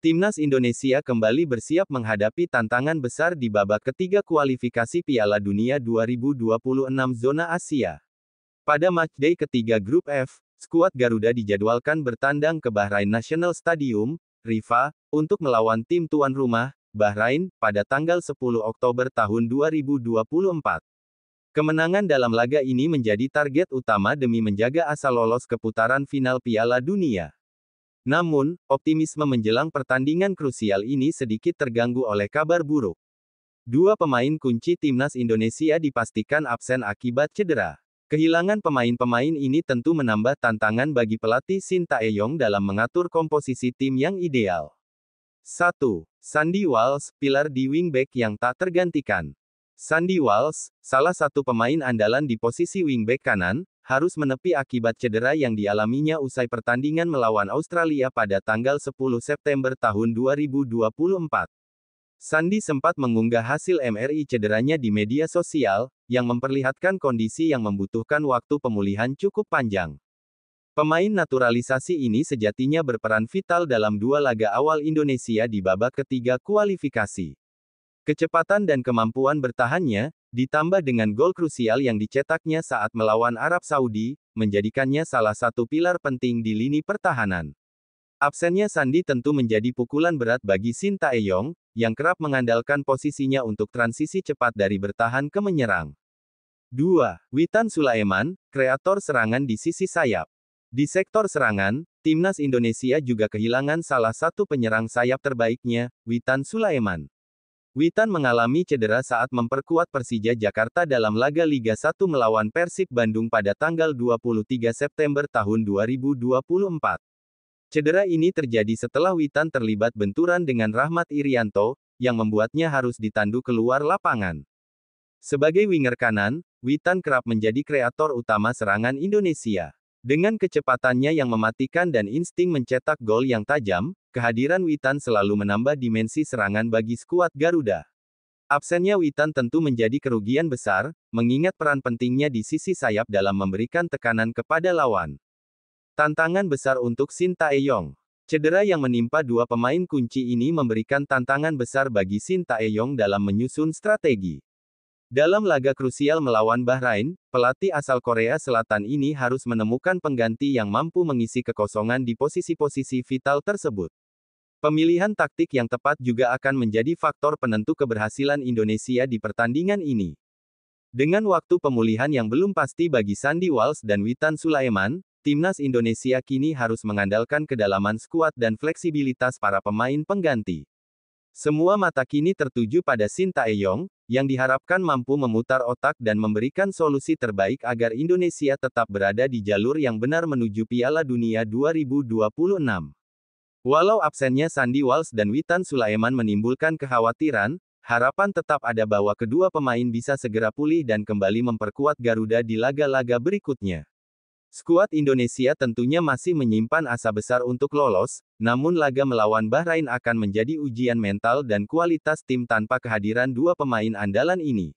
Timnas Indonesia kembali bersiap menghadapi tantangan besar di babak ketiga kualifikasi Piala Dunia 2026 zona Asia. Pada matchday ketiga grup F, skuad Garuda dijadwalkan bertandang ke Bahrain National Stadium, Rifa, untuk melawan tim tuan rumah, Bahrain, pada tanggal 10 Oktober tahun 2024. Kemenangan dalam laga ini menjadi target utama demi menjaga asa lolos ke putaran final Piala Dunia. Namun, optimisme menjelang pertandingan krusial ini sedikit terganggu oleh kabar buruk. Dua pemain kunci timnas Indonesia dipastikan absen akibat cedera. Kehilangan pemain-pemain ini tentu menambah tantangan bagi pelatih Shin Tae-yong dalam mengatur komposisi tim yang ideal. 1. Sandy Walsh, pilar di wingback yang tak tergantikan. Sandy Walsh, salah satu pemain andalan di posisi wingback kanan, harus menepi akibat cedera yang dialaminya usai pertandingan melawan Australia pada tanggal 10 September tahun 2024. Sandy sempat mengunggah hasil MRI cederanya di media sosial, yang memperlihatkan kondisi yang membutuhkan waktu pemulihan cukup panjang. Pemain naturalisasi ini sejatinya berperan vital dalam dua laga awal Indonesia di babak ketiga kualifikasi. Kecepatan dan kemampuan bertahannya, ditambah dengan gol krusial yang dicetaknya saat melawan Arab Saudi, menjadikannya salah satu pilar penting di lini pertahanan. Absennya Sandy tentu menjadi pukulan berat bagi Shin Tae-yong, yang kerap mengandalkan posisinya untuk transisi cepat dari bertahan ke menyerang. 2. Witan Sulaiman, kreator serangan di sisi sayap. Di sektor serangan, timnas Indonesia juga kehilangan salah satu penyerang sayap terbaiknya, Witan Sulaiman. Witan mengalami cedera saat memperkuat Persija Jakarta dalam laga Liga 1 melawan Persib Bandung pada tanggal 23 September tahun 2024. Cedera ini terjadi setelah Witan terlibat benturan dengan Rahmat Irianto, yang membuatnya harus ditandu keluar lapangan. Sebagai winger kanan, Witan kerap menjadi kreator utama serangan Indonesia. Dengan kecepatannya yang mematikan dan insting mencetak gol yang tajam, kehadiran Witan selalu menambah dimensi serangan bagi skuad Garuda. Absennya Witan tentu menjadi kerugian besar, mengingat peran pentingnya di sisi sayap dalam memberikan tekanan kepada lawan. Tantangan besar untuk Shin Tae-yong. Cedera yang menimpa dua pemain kunci ini memberikan tantangan besar bagi Shin Tae-yong dalam menyusun strategi. Dalam laga krusial melawan Bahrain, pelatih asal Korea Selatan ini harus menemukan pengganti yang mampu mengisi kekosongan di posisi-posisi vital tersebut. Pemilihan taktik yang tepat juga akan menjadi faktor penentu keberhasilan Indonesia di pertandingan ini. Dengan waktu pemulihan yang belum pasti bagi Sandy Walsh dan Witan Sulaiman, timnas Indonesia kini harus mengandalkan kedalaman skuad dan fleksibilitas para pemain pengganti. Semua mata kini tertuju pada Shin Tae-yong, yang diharapkan mampu memutar otak dan memberikan solusi terbaik agar Indonesia tetap berada di jalur yang benar menuju Piala Dunia 2026. Walau absennya Sandy Walsh dan Witan Sulaiman menimbulkan kekhawatiran, harapan tetap ada bahwa kedua pemain bisa segera pulih dan kembali memperkuat Garuda di laga-laga berikutnya. Skuad Indonesia tentunya masih menyimpan asa besar untuk lolos, namun laga melawan Bahrain akan menjadi ujian mental dan kualitas tim tanpa kehadiran dua pemain andalan ini.